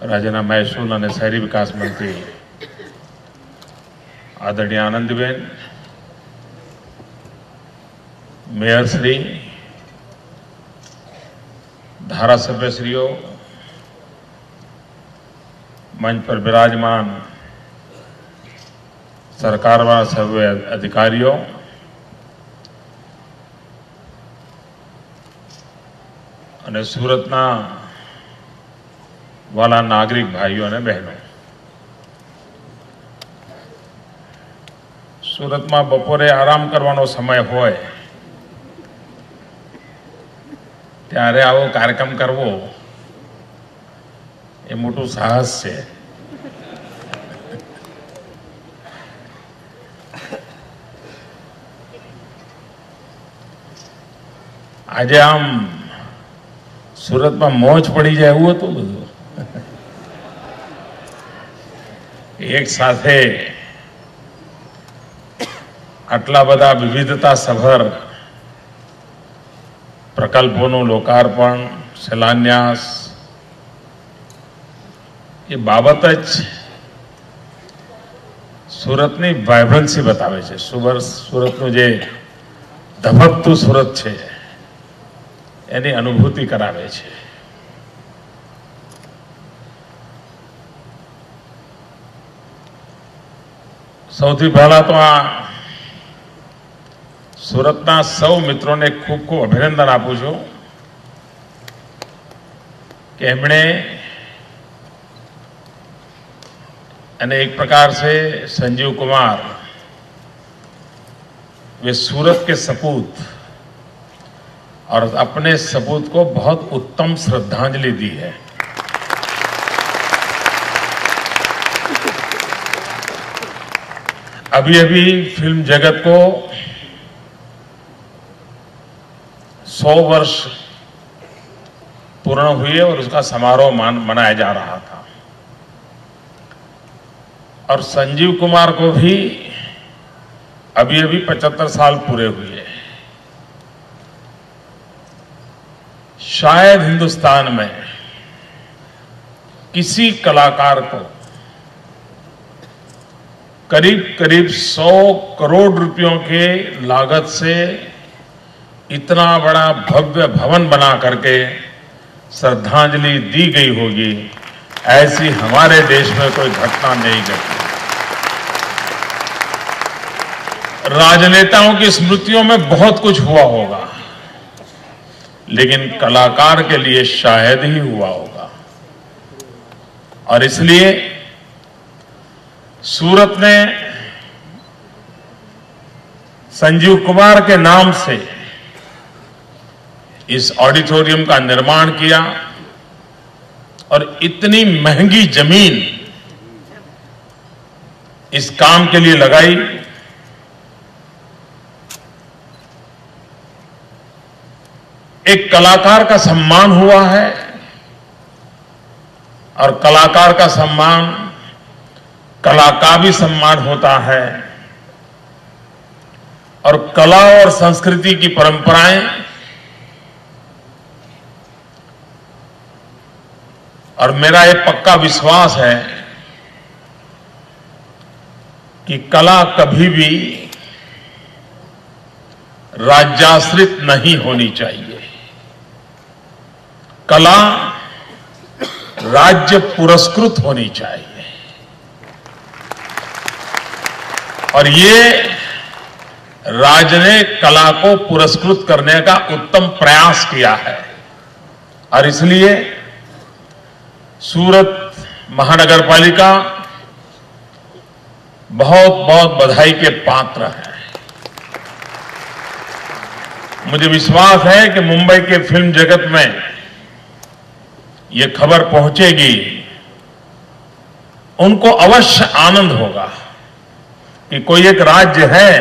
રાજ્યના મહેસૂલ અને શહેરી વિકાસ મંત્રી આદરણીય આનંદીબેન, મેયરશ્રી, ધારાસભ્યશ્રીઓ, મંચ પર બિરાજમાન સરકારના સર્વે અધિકારીઓ, અને સુરતના વાલા નાગરિક ભાઈઓ અને બહેનો, સુરતમાં બપોરે આરામ કરવાનો સમય હોય ત્યારે આવો કાર્યક્રમ કરવો એ મોટું સાહસ છે. આજે આમ સુરતમાં મોજ પડી જાય એવું હતું બધું. એક સાથે આટલા બધા વિવિધતા સભર પ્રકલ્પોનું લોકાર્પણ, શિલાન્યાસ, એ બાબત જ સુરતની વાઇબ્રન્સી બતાવે છે. સુરતનું જે ધબકતું સુરત છે એની અનુભૂતિ કરાવે છે. સૌથી પહેલા તો આ સુરતના સૌ મિત્રોને ખૂબ ખૂબ અભિનંદન આપું છું कि एमणे અને एक प्रकार से संजीव कुमार वे सूरत के सपूत और अपने सपूत को बहुत उत्तम श्रद्धांजलि दी है. अभी अभी फिल्म जगत को 100 वर्ष पूर्ण हुए और उसका समारोह मनाया जा रहा था. और संजीव कुमार को भी अभी अभी 75 साल पूरे हुए. शायद हिंदुस्तान में किसी कलाकार को करीब करीब 100 करोड़ रुपयों के लागत से इतना बड़ा भव्य भवन बना करके श्रद्धांजलि दी गई होगी, ऐसी हमारे देश में कोई घटना नहीं घटी. राजनेताओं की स्मृतियों में बहुत कुछ हुआ होगा, लेकिन कलाकार के लिए शायद ही हुआ होगा. और इसलिए सूरत ने संजीव कुमार के नाम से इस ऑडिटोरियम का निर्माण किया और इतनी महंगी जमीन इस काम के लिए लगाई. एक कलाकार का सम्मान हुआ है और कलाकार का सम्मान कला का भी सम्मान होता है. और कला और संस्कृति की परंपराएं और मेरा ये पक्का विश्वास है कि कला कभी भी राज्याश्रित नहीं होनी चाहिए. कला राज्य पुरस्कृत होनी चाहिए. और ये राज्य ने कला को पुरस्कृत करने का उत्तम प्रयास किया है. और इसलिए सूरत महानगर पालिका बहुत बहुत बधाई के पात्र है. मुझे विश्वास है कि मुंबई के फिल्म जगत में ये खबर पहुंचेगी, उनको अवश्य आनंद होगा कि कोई एक राज्य है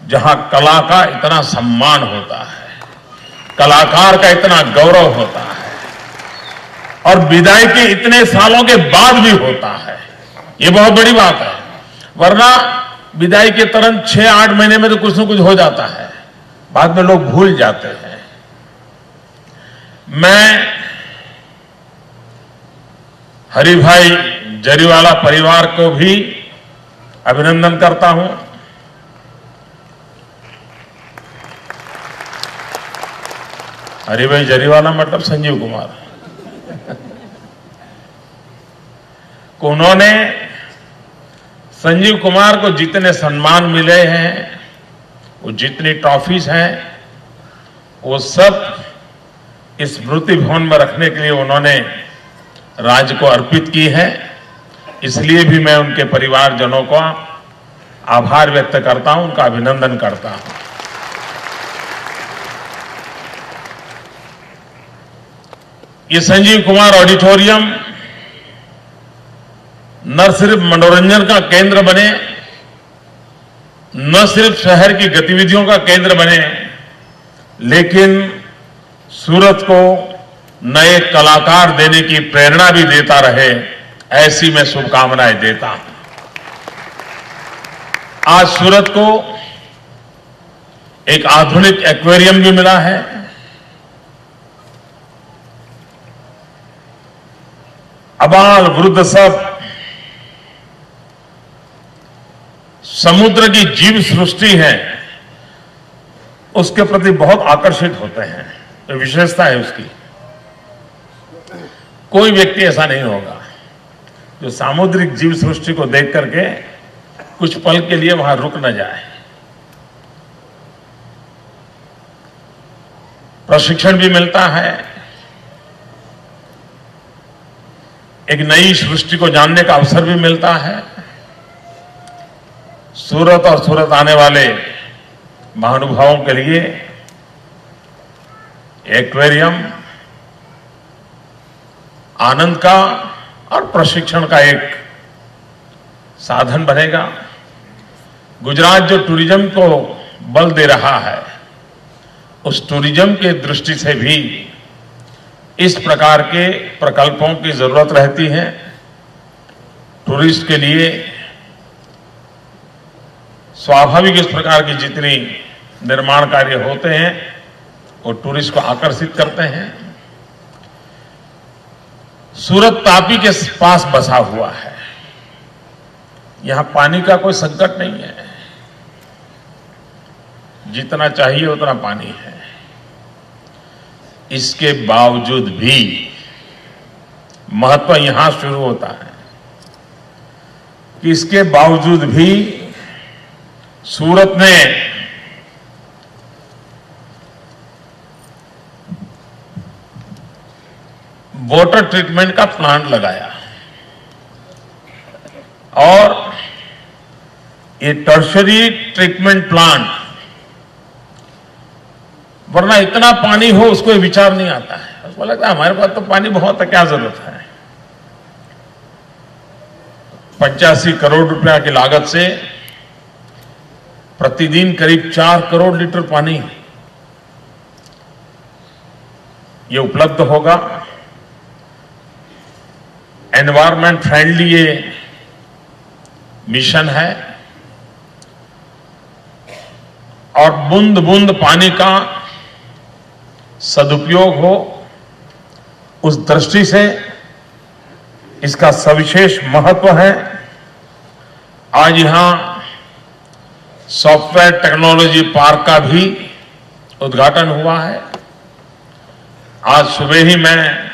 जहां कला का इतना सम्मान होता है, कलाकार का इतना गौरव होता है और विदाई के इतने सालों के बाद भी होता है. ये बहुत बड़ी बात है. वरना विदाई के तुरंत 6-8 महीने में तो कुछ न कुछ हो जाता है, बाद में लोग भूल जाते हैं. मैं हरिभाई जरीवाला परिवार को भी अभिनंदन करता हूं। हरिभाई जरीवाला मतलब संजीव कुमार। उन्होंने संजीव कुमार को जितने सम्मान मिले हैं, वो जितनी ट्रॉफीज हैं, वो सब इस स्मृति भवन में रखने के लिए उन्होंने राज्य को अर्पित की है। इसलिए भी मैं उनके परिवारजनों का आभार व्यक्त करता हूं, उनका अभिनंदन करता हूं। ये संजीव कुमार ऑडिटोरियम न सिर्फ मनोरंजन का केंद्र बने, न सिर्फ शहर की गतिविधियों का केंद्र बने, लेकिन सूरत को नए कलाकार देने की प्रेरणा भी देता रहे, ऐसी मैं शुभकामनाएं देता हूं। आज सूरत को एक आधुनिक एक्वेरियम भी मिला है। अबाल वृद्ध सब समुद्र की जीव सृष्टि है, उसके प्रति बहुत आकर्षित होते हैं। तो विशेषता है उसकी। कोई व्यक्ति ऐसा नहीं होगा जो सामुद्रिक जीव सृष्टि को देख करके कुछ पल के लिए वहां रुक न जाए। प्रशिक्षण भी मिलता है, एक नई सृष्टि को जानने का अवसर भी मिलता है। सूरत और सूरत आने वाले महानुभावों के लिए एक्वेरियम आनंद का और प्रशिक्षण का एक साधन बनेगा। गुजरात जो टूरिज्म को बल दे रहा है, उस टूरिज्म के दृष्टि से भी इस प्रकार के प्रकल्पों की जरूरत रहती है। टूरिस्ट के लिए स्वाभाविक इस प्रकार की जितनी निर्माण कार्य होते हैं, वो टूरिस्ट को आकर्षित करते हैं। सूरत तापी के पास बसा हुआ है, यहां पानी का कोई संकट नहीं है, जितना चाहिए उतना पानी है। इसके बावजूद भी महत्व यहां शुरू होता है कि इसके बावजूद भी सूरत ने वाटर ट्रीटमेंट का प्लांट लगाया और ये टर्शरी ट्रीटमेंट प्लांट, वरना इतना पानी हो उसको विचार नहीं आता है। उसको लगता है हमारे पास तो पानी बहुत है, क्या जरूरत है। 85 करोड़ रुपया की लागत से प्रतिदिन करीब 4 करोड़ लीटर पानी ये उपलब्ध होगा। एनवायरमेंट फ्रेंडली ये मिशन है और बूंद बूंद पानी का सदुपयोग हो, उस दृष्टि से इसका सविशेष महत्व है। आज यहां सॉफ्टवेयर टेक्नोलॉजी पार्क का भी उद्घाटन हुआ है। आज सुबह ही मैं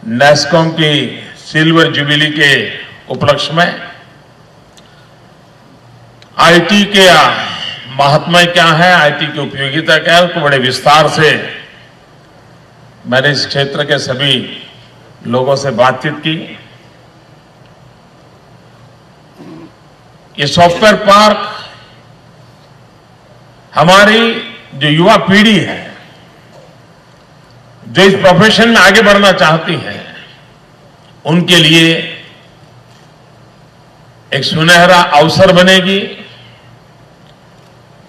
नेस्कॉम की सिल्वर जुबिली के उपलक्ष्य में आईटी के महात्मा क्या है, आईटी की उपयोगिता क्या है, उसको बड़े विस्तार से मैंने इस क्षेत्र के सभी लोगों से बातचीत की। ये सॉफ्टवेयर पार्क हमारी जो युवा पीढ़ी है, जो इस प्रोफेशन में आगे बढ़ना चाहती है, उनके लिए एक सुनहरा अवसर बनेगी।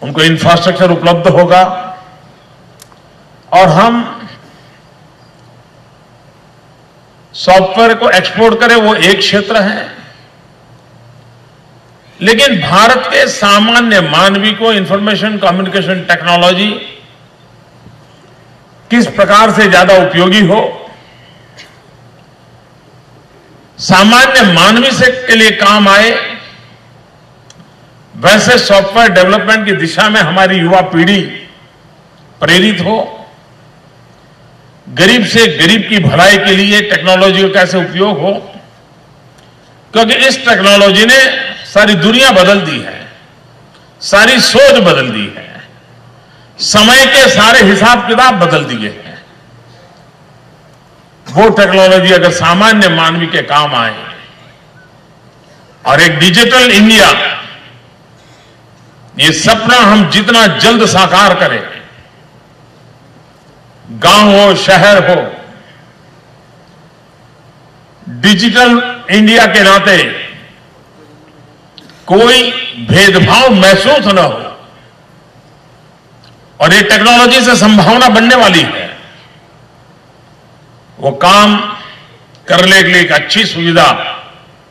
उनको इंफ्रास्ट्रक्चर उपलब्ध होगा और हम सॉफ्टवेयर को एक्सपोर्ट करें, वो एक क्षेत्र है, लेकिन भारत के सामान्य मानवी को इंफॉर्मेशन कम्युनिकेशन टेक्नोलॉजी किस प्रकार से ज्यादा उपयोगी हो, सामान्य मानवी से के लिए काम आए, वैसे सॉफ्टवेयर डेवलपमेंट की दिशा में हमारी युवा पीढ़ी प्रेरित हो, गरीब से गरीब की भलाई के लिए टेक्नोलॉजी का कैसे उपयोग हो, क्योंकि इस टेक्नोलॉजी ने सारी दुनिया बदल दी है, सारी सोच बदल दी है, समय के सारे हिसाब किताब बदल दिए हैं। वो टेक्नोलॉजी अगर सामान्य मानवी के काम आए और एक डिजिटल इंडिया, ये सपना हम जितना जल्द साकार करें, गांव हो शहर हो, डिजिटल इंडिया के नाते कोई भेदभाव महसूस न हो, और ये टेक्नोलॉजी से संभावना बनने वाली है, वो काम करने के लिए एक अच्छी सुविधा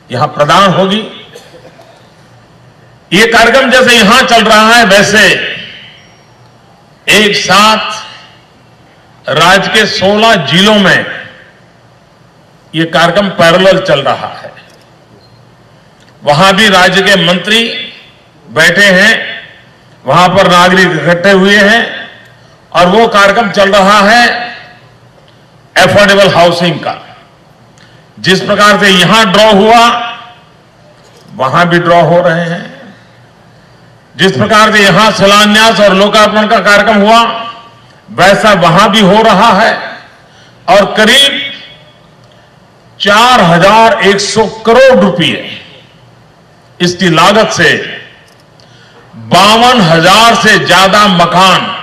यहां प्रदान होगी। ये कार्यक्रम जैसे यहां चल रहा है, वैसे एक साथ राज्य के 16 जिलों में ये कार्यक्रम पैरेलल चल रहा है। वहां भी राज्य के मंत्री बैठे हैं, वहां पर नागरिक इकट्ठे हुए हैं, और वो कार्यक्रम चल रहा है एफोर्डेबल हाउसिंग का। जिस प्रकार से यहां ड्रॉ हुआ, वहां भी ड्रॉ हो रहे हैं। जिस प्रकार से यहां शिलान्यास और लोकार्पण का कार्यक्रम हुआ, वैसा वहां भी हो रहा है, और करीब 4100 करोड़ रुपए इसकी लागत से 52,000 से ज्यादा मकान,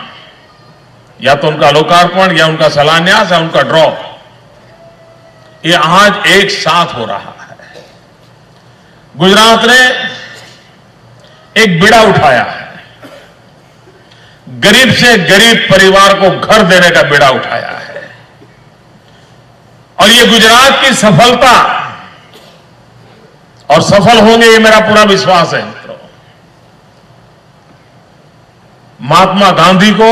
या तो उनका लोकार्पण या उनका शिलान्यास या उनका ड्रॉ, ये आज एक साथ हो रहा है। गुजरात ने एक बीड़ा उठाया है, गरीब से गरीब परिवार को घर देने का बीड़ा उठाया है, और ये गुजरात की सफलता, और सफल होंगे ये मेरा पूरा विश्वास है मित्रों। महात्मा गांधी को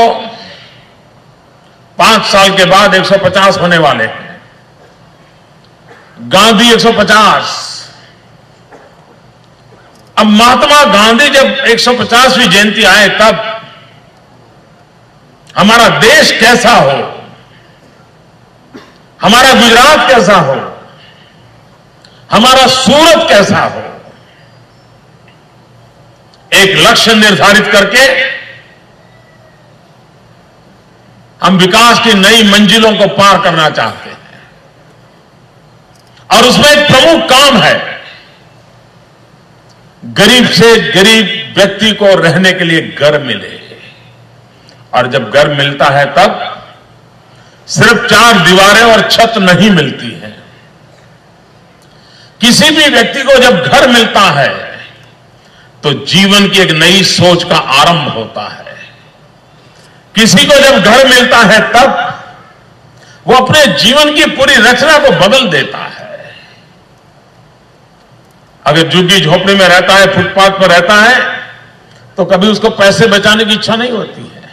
5 साल के बाद 150 होने वाले हैं। गांधी 150। अब महात्मा गांधी जब 150वीं जयंती आए, तब हमारा देश कैसा हो, हमारा गुजरात कैसा हो, हमारा सूरत कैसा हो, एक लक्ष्य निर्धारित करके हम विकास की नई मंजिलों को पार करना चाहते हैं, और उसमें एक प्रमुख काम है, गरीब से गरीब व्यक्ति को रहने के लिए घर मिले। और जब घर मिलता है, तब सिर्फ 4 दीवारें और छत नहीं मिलती है। किसी भी व्यक्ति को जब घर मिलता है, तो जीवन की एक नई सोच का आरंभ होता है। किसी को जब घर मिलता है, तब वो अपने जीवन की पूरी रचना को बदल देता है। अगर झुग्गी झोपड़ी में रहता है, फुटपाथ पर रहता है, तो कभी उसको पैसे बचाने की इच्छा नहीं होती है।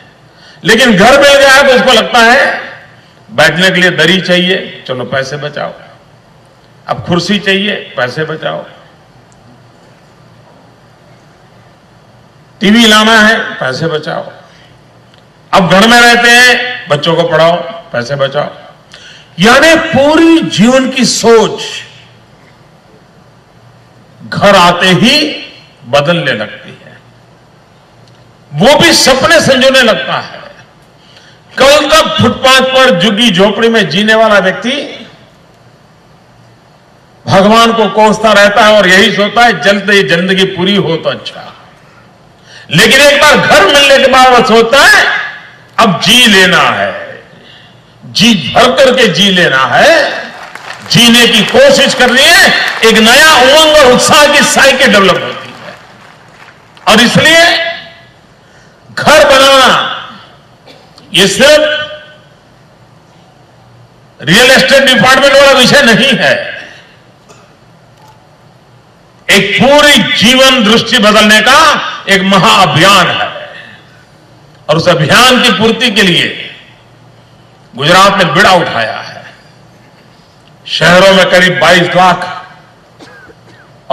लेकिन घर मिल गया है तो उसको लगता है बैठने के लिए दरी चाहिए, चलो पैसे बचाओ। अब कुर्सी चाहिए, पैसे बचाओ। टीवी लाना है, पैसे बचाओ। अब घर में रहते हैं, बच्चों को पढ़ाओ, पैसे बचाओ। यानी पूरी जीवन की सोच घर आते ही बदलने लगती है। वो भी सपने संजोने लगता है। कल तक फुटपाथ पर झुग्गी झोपड़ी में जीने वाला व्यक्ति भगवान को कोसता रहता है और यही सोचता है जल्द ही जिंदगी पूरी हो तो अच्छा। लेकिन एक बार घर मिलने के बाद वह सोचता है अब जी लेना है, जी भर करके जी लेना है, जीने की कोशिश करनी है। एक नया उमंग और उत्साह की साइकिल डेवलप होती है। और इसलिए घर बनाना ये सिर्फ रियल एस्टेट डिपार्टमेंट वाला विषय नहीं है। एक पूरी जीवन दृष्टि बदलने का एक महाअभियान है। और उस अभियान की पूर्ति के लिए गुजरात ने बीड़ा उठाया है। शहरों में करीब 22 लाख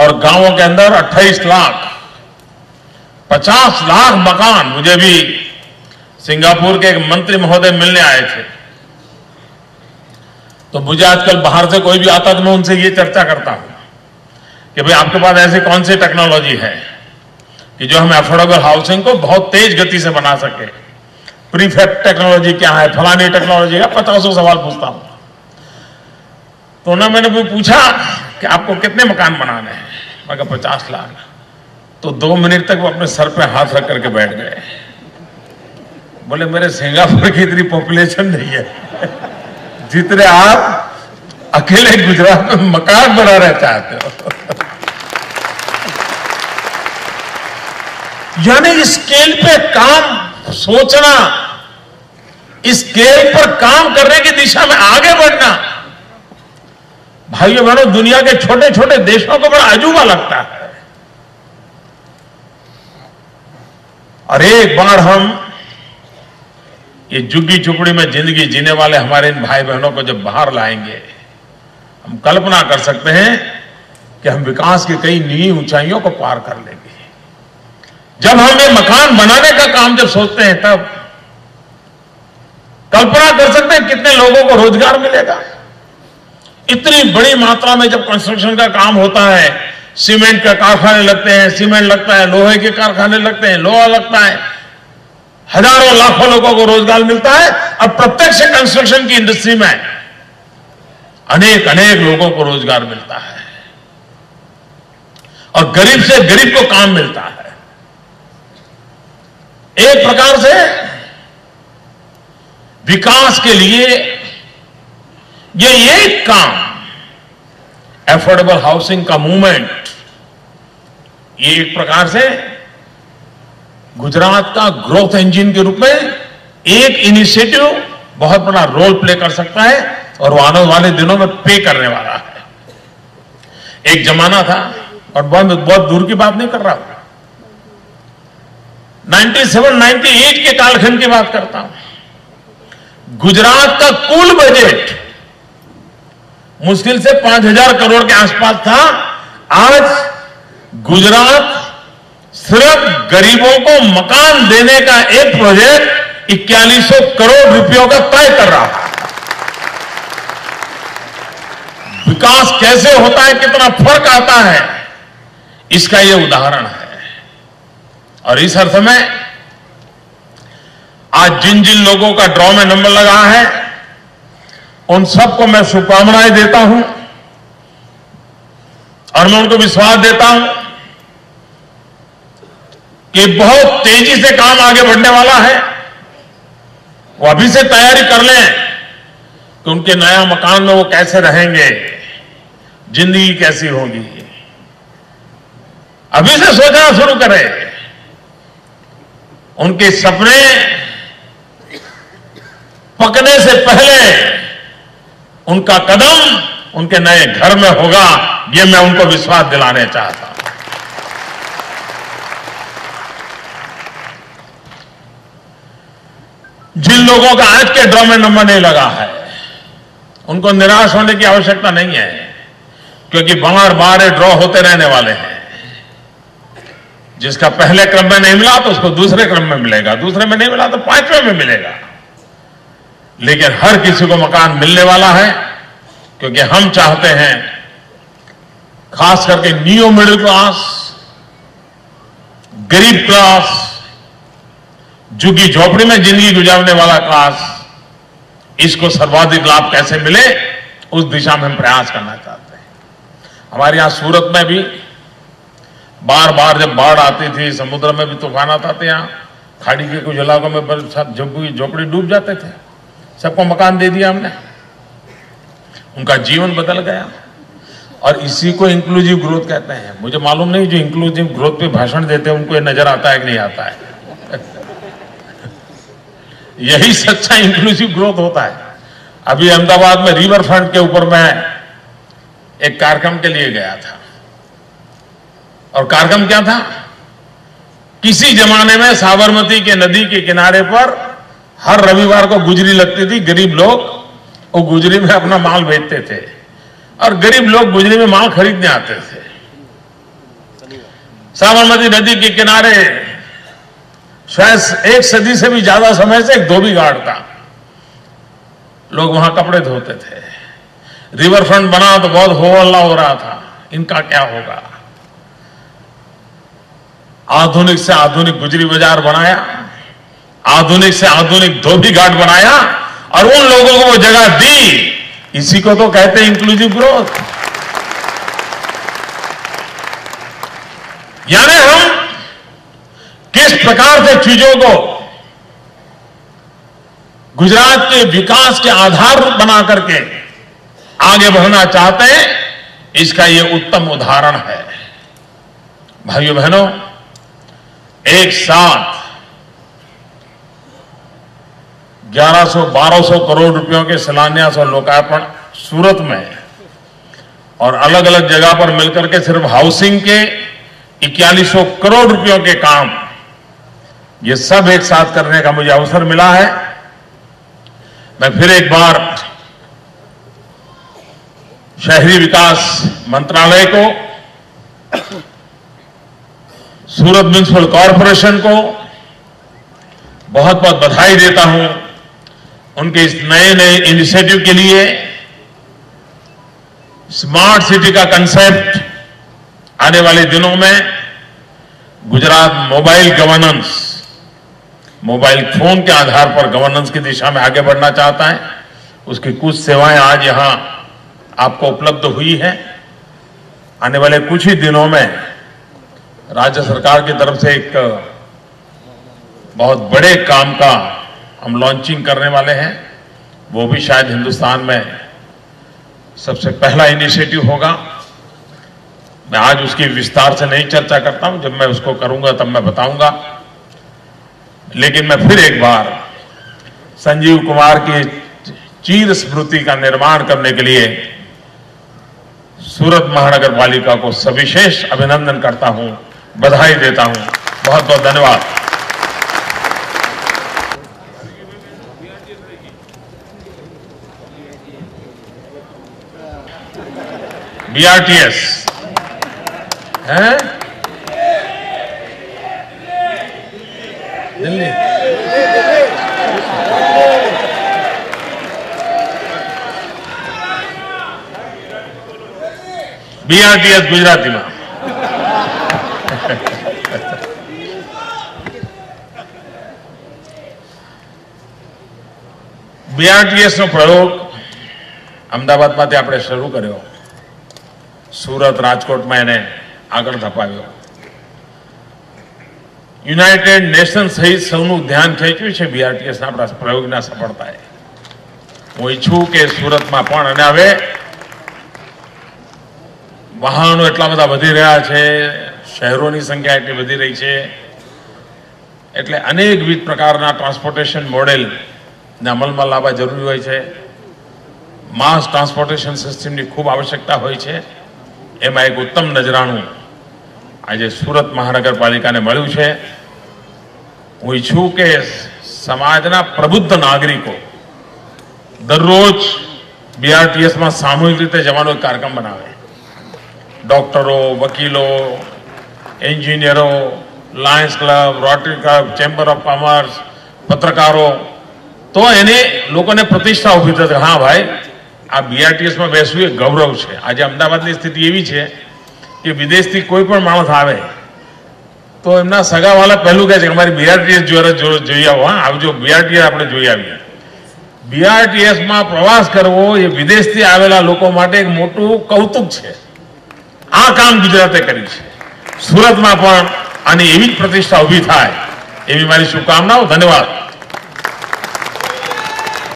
और गांवों के अंदर 28 लाख 50 लाख मकान। मुझे भी सिंगापुर के एक मंत्री महोदय मिलने आए थे, तो मुझे आजकल बाहर से कोई भी आता तो मैं उनसे ये चर्चा करता हूं कि भाई आपके पास ऐसी कौन सी टेक्नोलॉजी है कि जो हमें अफोर्डेबल हाउसिंग को बहुत तेज गति से बना सके। प्रीफैब टेक्नोलॉजी क्या है, फलानी टेक्नोलॉजी का 50 सवाल पूछता हूं। तो ना मैंने भी पूछा कि आपको कितने मकान बनाने हैं, मैं कहा 50 लाख। तो 2 मिनट तक वो अपने सर पे हाथ रख करके बैठ गए। बोले मेरे सिंगापुर की इतनी पॉपुलेशन नहीं है जितने आप अकेले गुजरात में मकान बनाना चाहते हो। यानी इस स्केल पे काम सोचना, इस स्केल पर काम करने की दिशा में आगे बढ़ना, भाइयों बहनों, दुनिया के छोटे छोटे देशों को बड़ा अजूबा लगता है। और एक बार हम ये झुग्गी झुपड़ी में जिंदगी जीने वाले हमारे इन भाई बहनों को जब बाहर लाएंगे, हम कल्पना कर सकते हैं कि हम विकास की कई नई ऊंचाइयों को पार कर लेंगे। जब हम ये मकान बनाने का काम जब सोचते हैं, तब कल्पना कर सकते हैं कितने लोगों को रोजगार मिलेगा। इतनी बड़ी मात्रा में जब कंस्ट्रक्शन का काम होता है, सीमेंट के कारखाने लगते हैं, सीमेंट लगता है, लोहे के कारखाने लगते हैं, लोहा लगता है, हजारों लाखों लोगों को रोजगार मिलता है। और प्रत्यक्ष कंस्ट्रक्शन की इंडस्ट्री में अनेक अनेक लोगों को रोजगार मिलता है और गरीब से गरीब को काम मिलता है। एक प्रकार से विकास के लिए ये एक काम, एफोर्डेबल हाउसिंग का मूवमेंट, ये एक प्रकार से गुजरात का ग्रोथ इंजन के रूप में एक इनिशिएटिव बहुत बड़ा रोल प्ले कर सकता है और वो आने वाले दिनों में पे करने वाला है। एक जमाना था, और बहुत दूर की बात नहीं कर रहा, 97-98 के कालखंड की बात करता हूं। गुजरात का कुल बजट मुश्किल से 5,000 करोड़ के आसपास था। आज गुजरात सिर्फ गरीबों को मकान देने का एक प्रोजेक्ट 4100 करोड़ रुपयों का तय कर रहा है। विकास कैसे होता है, कितना फर्क आता है, इसका यह उदाहरण है। और इस अर्थ में आज जिन जिन लोगों का ड्रॉ में नंबर लगा है, उन सबको मैं शुभकामनाएं देता हूं और मैं उनको विश्वास देता हूं कि बहुत तेजी से काम आगे बढ़ने वाला है। वो अभी से तैयारी कर लें कि उनके नया मकान में वो कैसे रहेंगे, जिंदगी कैसी होगी। अभी से सोचना शुरू करें। उनके सपने पकने से पहले उनका कदम उनके नए घर में होगा, ये मैं उनको विश्वास दिलाने चाहता हूं। जिन लोगों का आज के ड्रॉ में नंबर नहीं लगा है, उनको निराश होने की आवश्यकता नहीं है, क्योंकि बार बार ड्रॉ होते रहने वाले हैं। जिसका पहले क्रम में नहीं मिला तो उसको दूसरे क्रम में मिलेगा, दूसरे में नहीं मिला तो 5वें में मिलेगा। लेकिन हर किसी को मकान मिलने वाला है, क्योंकि हम चाहते हैं खास करके नियो मिडिल क्लास, गरीब क्लास, झुग्गी झोपड़ी में जिंदगी गुजारने वाला क्लास, इसको सर्वाधिक लाभ कैसे मिले, उस दिशा में हम प्रयास करना चाहते हैं। हमारे यहां सूरत में भी बार बार जब बाढ़ आती थी, समुद्र में भी तूफान आता था, यहां खाड़ी के कुछ इलाकों में सब झोपड़ी डूब जाते थे। सबको मकान दे दिया हमने, उनका जीवन बदल गया। और इसी को इंक्लूसिव ग्रोथ कहते हैं। मुझे मालूम नहीं जो इंक्लूसिव ग्रोथ पे भाषण देते हैं उनको ये नजर आता है कि नहीं आता है। यही सच्चा इंक्लूसिव ग्रोथ होता है। अभी अहमदाबाद में रिवर फ्रंट के ऊपर मैं एक कार्यक्रम के लिए गया था, और कार्यक्रम क्या था, किसी जमाने में साबरमती के नदी के किनारे पर हर रविवार को गुजरी लगती थी। गरीब लोग वो गुजरी में अपना माल बेचते थे और गरीब लोग गुजरी में माल खरीदने आते थे। साबरमती नदी के किनारे शायद 1 सदी से भी ज्यादा समय से एक धोबी घाट था। लोग वहां कपड़े धोते थे। रिवर फ्रंट बना तो बहुत हो हल्ला हो रहा था, इनका क्या होगा। आधुनिक से आधुनिक गुजरी बाजार बनाया, आधुनिक से आधुनिक धोबी घाट बनाया और उन लोगों को वो जगह दी। इसी को तो कहते हैं इंक्लूसिव ग्रोथ। यानी हम किस प्रकार से चीजों को गुजरात के विकास के आधार बना करके आगे बढ़ना चाहते हैं, इसका यह उत्तम उदाहरण है। भाइयों बहनों, एक साथ 1100-1200 करोड़ रुपयों के शिलान्यास और लोकार्पण सूरत में और अलग अलग जगह पर मिलकर के सिर्फ हाउसिंग के 4100 करोड़ रुपयों के काम, ये सब एक साथ करने का मुझे अवसर मिला है। मैं फिर एक बार शहरी विकास मंत्रालय को, सूरत म्युनिसिपल कॉरपोरेशन को बहुत बहुत बधाई देता हूं उनके इस नए नए इनिशिएटिव के लिए। स्मार्ट सिटी का कंसेप्ट आने वाले दिनों में Gujarat mobile governance, mobile phone के आधार पर गवर्नेंस की दिशा में आगे बढ़ना चाहता है। उसकी कुछ सेवाएं आज यहां आपको उपलब्ध हुई है। आने वाले कुछ ही दिनों में राज्य सरकार की तरफ से एक बहुत बड़े काम का हम लॉन्चिंग करने वाले हैं। वो भी शायद हिंदुस्तान में सबसे पहला इनिशिएटिव होगा। मैं आज उसकी विस्तार से नहीं चर्चा करता हूं, जब मैं उसको करूंगा तब मैं बताऊंगा। लेकिन मैं फिर एक बार संजीव कुमार की चीर स्मृति का निर्माण करने के लिए सूरत महानगर पालिका को सविशेष अभिनंदन करता हूं, बधाई देता हूं। बहुत बहुत धन्यवाद। BRTS है दिल्ली, BRTS गुजराती में BRTS નો પ્રયોગ અમદાવાદમાંથી આપણે શરૂ કર્યો, સુરત રાજકોટમાં એને આગળ ધપાવ્યો। યુનાઇટેડ નેશન સહિત સૌનું ધ્યાન ખેંચ્યું છે BRTSના આપણા પ્રયોગના સફળતાએ। હું ઈચ્છું કે સુરતમાં પણ, અને હવે વાહનો એટલા બધા વધી રહ્યા છે, શહેરોની સંખ્યા એટલી વધી રહી છે, એટલે અનેકવિધ પ્રકારના ટ્રાન્સપોર્ટેશન મોડેલને અમલમાં લાવવા જરૂરી હોય છે। માસ ટ્રાન્સપોર્ટેશન સિસ્ટમની ખૂબ આવશ્યકતા હોય છે। એમાં એક ઉત્તમ નજરાણું આજે સુરત મહાનગરપાલિકાને મળ્યું છે। હું ઈચ્છું કે સમાજના પ્રબુદ્ધ નાગરિકો દરરોજ BRTSમાં સામૂહિક રીતે જવાનો એક કાર્યક્રમ બનાવે। ડોક્ટરો, વકીલો, એન્જિનિયરો, Lions club, rotary club, chamber of commerce, પત્રકારો, તો એને લોકોને પ્રતિષ્ઠા ઉભી થશે। હા ભાઈ, આ BRTSમાં બેસવું એ ગૌરવ છે। આજે અમદાવાદની સ્થિતિ એવી છે કે વિદેશથી કોઈ પણ માણસ આવે તો એમના સગાવાલા પહેલું કહે છે કે અમારી BRTS જોઈ આવો, હા આવજો, BRTS આપણે જોઈ આવીએ। BRTSમાં પ્રવાસ કરવો એ વિદેશથી આવેલા લોકો માટે એક મોટું કૌતુક છે। આ કામ ગુજરાતે કર્યું છે। સુરતમાં પણ આની એવી જ પ્રતિષ્ઠા ઉભી થાય એવી મારી શુભકામનાઓ। ધન્યવાદ।